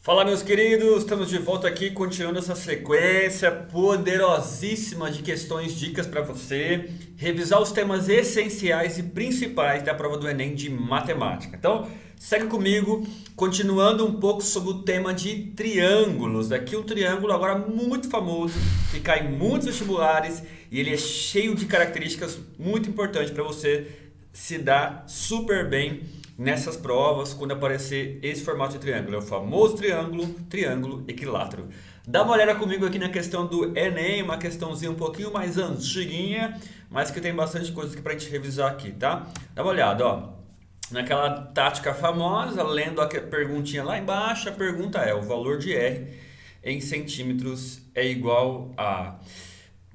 Fala, meus queridos, estamos de volta aqui continuando essa sequência poderosíssima de questões, dicas para você revisar os temas essenciais e principais da prova do Enem de matemática. Então, segue comigo, continuando um pouco sobre o tema de triângulos. Aqui um triângulo agora muito famoso, que cai em muitos vestibulares e ele é cheio de características muito importantes para você se dar super bem nessas provas quando aparecer esse formato de triângulo. É o famoso triângulo equilátero. Dá uma olhada comigo aqui na questão do Enem, uma questãozinha um pouquinho mais antiguinha, mas que tem bastante coisa aqui pra gente revisar aqui, tá? Dá uma olhada, ó. Naquela tática famosa, lendo a perguntinha lá embaixo, a pergunta é: o valor de R em centímetros é igual a...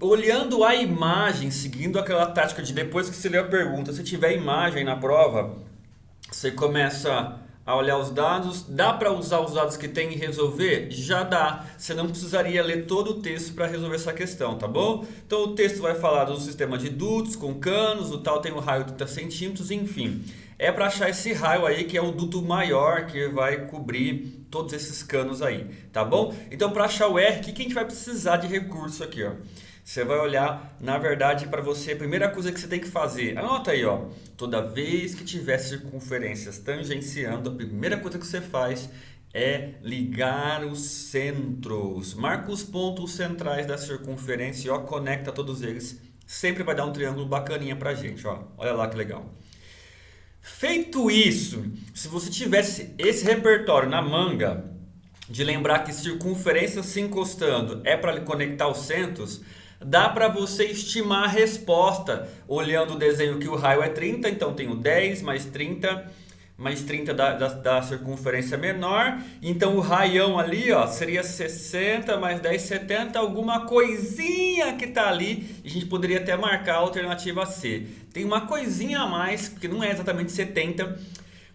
Olhando a imagem, seguindo aquela tática de depois que você lê a pergunta, se tiver imagem na prova, você começa a olhar os dados. Dá para usar os dados que tem e resolver? Já dá. Você não precisaria ler todo o texto para resolver essa questão, tá bom? Então o texto vai falar do sistema de dutos com canos, o tal tem um raio de 30 centímetros, enfim. É para achar esse raio aí que é o duto maior que vai cobrir todos esses canos aí, tá bom? Então para achar o R, o que a gente vai precisar de recurso aqui, ó? Você vai olhar, na verdade, para você, a primeira coisa que você tem que fazer, anota aí, ó. Toda vez que tiver circunferências tangenciando, a primeira coisa que você faz é ligar os centros. Marca os pontos centrais da circunferência e ó, conecta todos eles. Sempre vai dar um triângulo bacaninha pra gente, ó. Olha lá que legal. Feito isso, se você tivesse esse repertório na manga, de lembrar que circunferência se encostando é para conectar os centros, dá para você estimar a resposta olhando o desenho que o raio é 30, então tenho 10 mais 30 da circunferência menor, então o raião ali, ó, seria 60 mais 10, 70, alguma coisinha que está ali, e a gente poderia até marcar a alternativa C. Tem uma coisinha a mais, porque não é exatamente 70,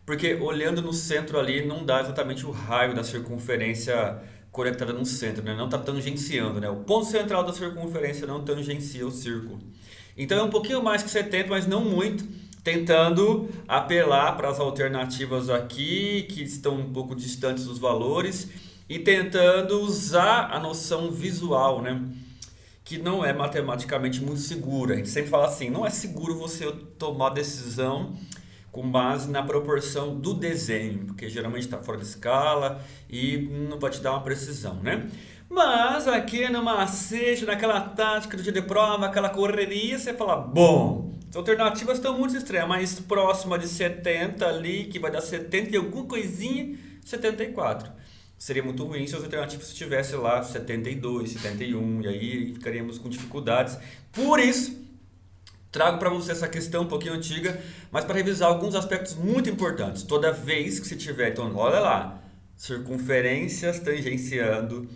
porque olhando no centro ali não dá exatamente o raio da circunferência conectada no centro, né? Não está tangenciando, né? O ponto central da circunferência não tangencia o círculo. Então é um pouquinho mais que 70, mas não muito, tentando apelar para as alternativas aqui, que estão um pouco distantes dos valores, e tentando usar a noção visual, né? Que não é matematicamente muito segura. A gente sempre fala assim, não é seguro você tomar decisão com base na proporção do desenho, porque geralmente está fora de escala e não vai te dar uma precisão, né? Mas aqui no macete, naquela tática do dia de prova, aquela correria, você fala, bom, as alternativas estão muito extremas, mais próxima de 70 ali, que vai dar 70 e alguma coisinha, 74. Seria muito ruim se as alternativas estivessem lá 72, 71, e aí ficaríamos com dificuldades. Por isso, trago para você essa questão um pouquinho antiga, mas para revisar alguns aspectos muito importantes. Toda vez que você tiver, então, olha lá, circunferências tangenciando,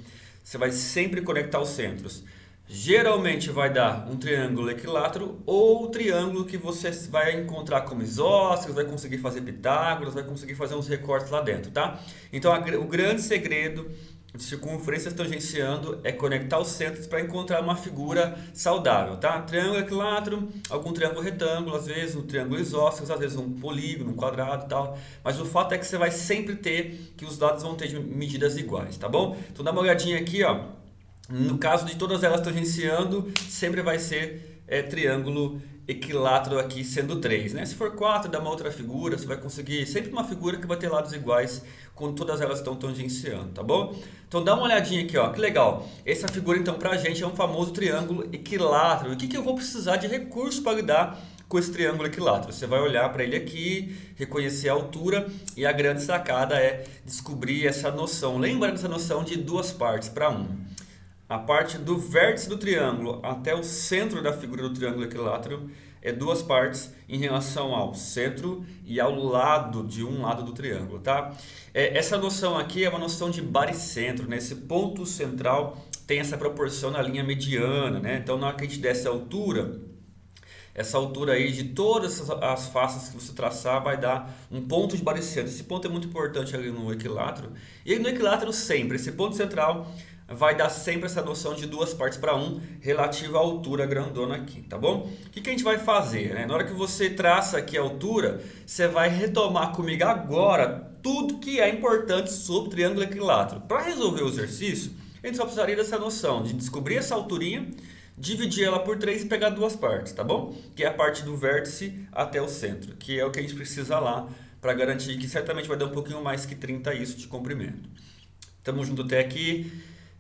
você vai sempre conectar os centros. Geralmente vai dar um triângulo equilátero ou triângulo que você vai encontrar como isósceles, vai conseguir fazer Pitágoras, vai conseguir fazer uns recortes lá dentro, tá? Então, o grande segredo de circunferências tangenciando é conectar os centros para encontrar uma figura saudável, tá? Triângulo equilátero, algum triângulo retângulo, às vezes um triângulo isósceles, às vezes um polígono, um quadrado e tal. Mas o fato é que você vai sempre ter que os dados vão ter medidas iguais, tá bom? Então dá uma olhadinha aqui, ó. No caso de todas elas tangenciando, sempre vai ser triângulo equilátero aqui sendo 3, né? Se for 4, dá uma outra figura, você vai conseguir sempre uma figura que vai ter lados iguais quando todas elas estão tangenciando, tá bom? Então dá uma olhadinha aqui, ó, que legal. Essa figura então pra gente é um famoso triângulo equilátero. E o que eu vou precisar de recurso para lidar com esse triângulo equilátero? Você vai olhar para ele aqui, reconhecer a altura e a grande sacada é descobrir essa noção. Lembra dessa noção de duas partes para um. A parte do vértice do triângulo até o centro da figura do triângulo equilátero é duas partes em relação ao centro e ao lado de um lado do triângulo, tá? Essa noção aqui é uma noção de baricentro, né? Esse ponto central tem essa proporção na linha mediana, né? Então, na hora que a gente desce a altura, essa altura aí de todas as faces que você traçar vai dar um ponto de baricentro. Esse ponto é muito importante ali no equilátero. E no equilátero sempre, esse ponto central vai dar sempre essa noção de duas partes para um, relativa à altura grandona aqui, tá bom? O que a gente vai fazer, né? Na hora que você traça aqui a altura, você vai retomar comigo agora tudo que é importante sobre triângulo equilátero. Para resolver o exercício, a gente só precisaria dessa noção de descobrir essa alturinha, dividir ela por 3 e pegar duas partes, tá bom? Que é a parte do vértice até o centro, que é o que a gente precisa lá para garantir que certamente vai dar um pouquinho mais que 30 isso de comprimento. Tamo junto até aqui.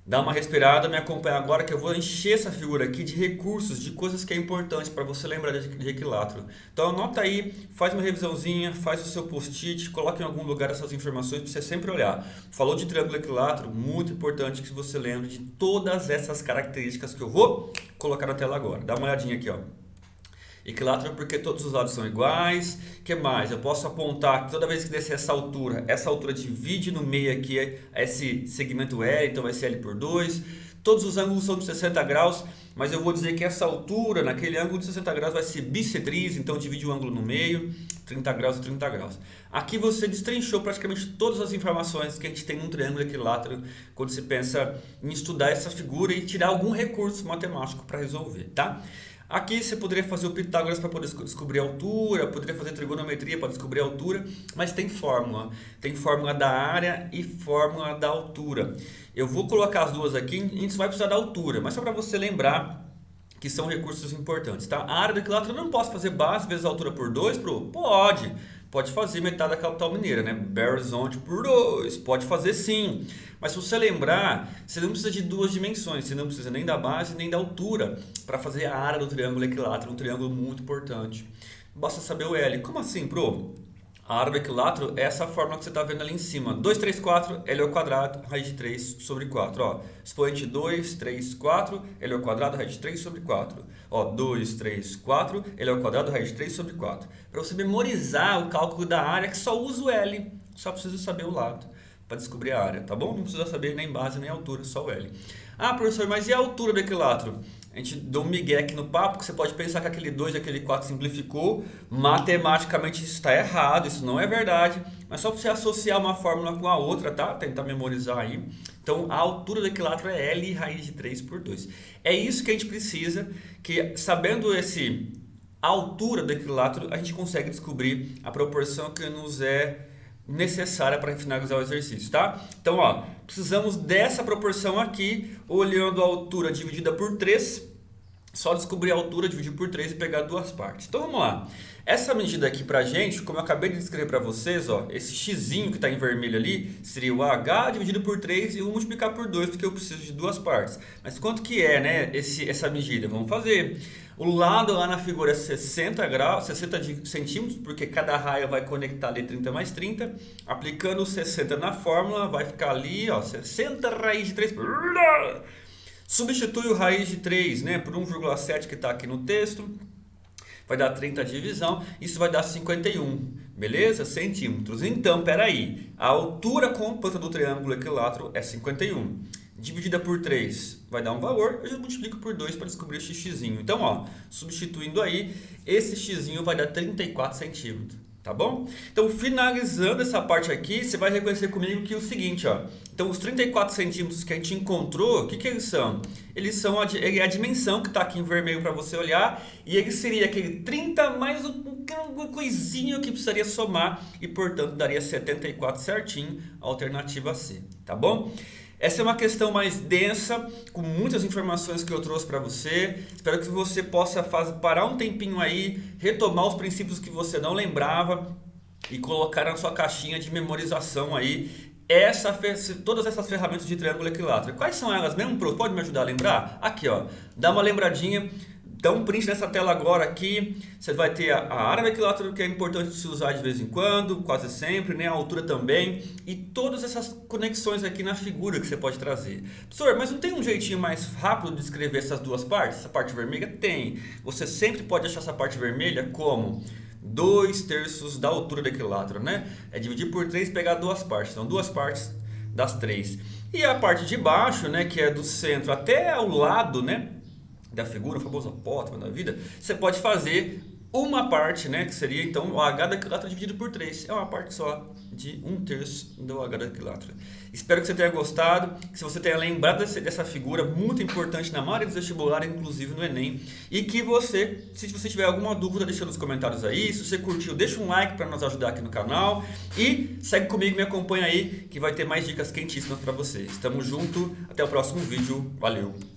Dá uma respirada, me acompanha agora que eu vou encher essa figura aqui de recursos, de coisas que é importante para você lembrar de equilátero. Então anota aí, faz uma revisãozinha, faz o seu post-it, coloca em algum lugar essas informações para você sempre olhar. Falou de triângulo equilátero, muito importante que você lembre de todas essas características que eu vou colocar na tela agora. Dá uma olhadinha aqui, ó. Equilátero porque todos os lados são iguais. O que mais? Eu posso apontar que toda vez que descer essa altura divide no meio aqui esse segmento L, então vai ser L por 2. Todos os ângulos são de 60 graus, mas eu vou dizer que essa altura, naquele ângulo de 60 graus, vai ser bissetriz, então divide o ângulo no meio, 30 graus e 30 graus. Aqui você destrinchou praticamente todas as informações que a gente tem num triângulo equilátero quando você pensa em estudar essa figura e tirar algum recurso matemático para resolver, tá? Aqui você poderia fazer o Pitágoras para poder descobrir a altura, poderia fazer trigonometria para descobrir a altura, mas tem fórmula. Tem fórmula da área e fórmula da altura. Eu vou colocar as duas aqui, a gente vai precisar da altura, mas só para você lembrar que são recursos importantes, tá? A área do equilátero eu não posso fazer base vezes a altura por 2, Pode fazer metade da capital mineira, né? Belo Horizonte por 2, pode fazer sim. Mas se você lembrar, você não precisa de duas dimensões, você não precisa nem da base nem da altura para fazer a área do triângulo equilátero, um triângulo muito importante. Basta saber o L. Como assim, pro? A área do equilátero é essa fórmula que você está vendo ali em cima. 2, 3, 4, L ao quadrado, raiz de 3 sobre 4. Ó, expoente 2, 3, 4, L ao quadrado, raiz de 3 sobre 4. Ó, 2, 3, 4, L ao quadrado, raiz de 3 sobre 4. Para você memorizar o cálculo da área, que só usa o L. Só precisa saber o lado para descobrir a área, tá bom? Não precisa saber nem base nem altura, só o L. Ah, professor, mas e a altura do equilátero? A gente dá um migué aqui no papo, que você pode pensar que aquele 2 e aquele 4 simplificou. Matematicamente isso está errado, isso não é verdade. Mas só para você associar uma fórmula com a outra, tá? Tentar memorizar aí. Então, a altura do equilátero é L raiz de 3 por 2. É isso que a gente precisa, que sabendo a altura do equilátero, a gente consegue descobrir a proporção que nos é necessária para finalizar o exercício, tá? Então, ó, precisamos dessa proporção aqui, olhando a altura dividida por 3, só descobrir a altura, dividir por 3 e pegar duas partes. Então, vamos lá. Essa medida aqui pra gente, como eu acabei de descrever para vocês, ó, esse xzinho que está em vermelho ali, seria o h dividido por 3 e eu vou multiplicar por 2, porque eu preciso de duas partes. Mas quanto que é, né, essa medida? Vamos fazer. O lado lá na figura é 60 graus, 60 centímetros, porque cada raio vai conectar ali 30 mais 30. Aplicando o 60 na fórmula, vai ficar ali, ó, 60 raiz de 3 por... Substitui o raiz de 3, né, por 1,7 que está aqui no texto. Vai dar 30 divisão, isso vai dar 51, beleza? Centímetros. Então, peraí, a altura completa do triângulo equilátero é 51. Dividida por 3 vai dar um valor, eu já multiplico por 2 para descobrir esse xzinho. Então, ó, substituindo aí, esse xzinho vai dar 34 centímetros. Tá bom? Então, finalizando essa parte aqui, você vai reconhecer comigo que é o seguinte, ó. Então, os 34 centímetros que a gente encontrou, o que eles são? Eles são a dimensão que está aqui em vermelho para você olhar, e ele seria aquele 30 mais uma coisinha que precisaria somar, e portanto daria 74 certinho, alternativa C, tá bom? Essa é uma questão mais densa, com muitas informações que eu trouxe para você. Espero que você possa parar um tempinho aí, retomar os princípios que você não lembrava e colocar na sua caixinha de memorização aí todas essas ferramentas de triângulo equilátero. Quais são elas mesmo, Pro? Pode me ajudar a lembrar? Aqui, ó, dá uma lembradinha. Dá um print nessa tela agora aqui, você vai ter a área do equilátero, que é importante se usar de vez em quando, quase sempre, né? A altura também, e todas essas conexões aqui na figura que você pode trazer. Professor, mas não tem um jeitinho mais rápido de escrever essas duas partes? Essa parte vermelha? Tem. Você sempre pode achar essa parte vermelha como 2/3 da altura do equilátero, né? É dividir por 3 e pegar duas partes. Então, duas partes das 3. E a parte de baixo, né, que é do centro até ao lado, né, da figura, o famoso apótema da vida, você pode fazer uma parte, né, que seria então o H da quilatra dividido por 3. É uma parte só de 1/3 do H da quilatra. Espero que você tenha gostado, que você tenha lembrado dessa figura muito importante na maioria dos vestibulares, inclusive no Enem. E que você, se você tiver alguma dúvida, deixa nos comentários aí. Se você curtiu, deixa um like para nos ajudar aqui no canal. E segue comigo, me acompanha aí, que vai ter mais dicas quentíssimas para vocês. Tamo junto, até o próximo vídeo. Valeu!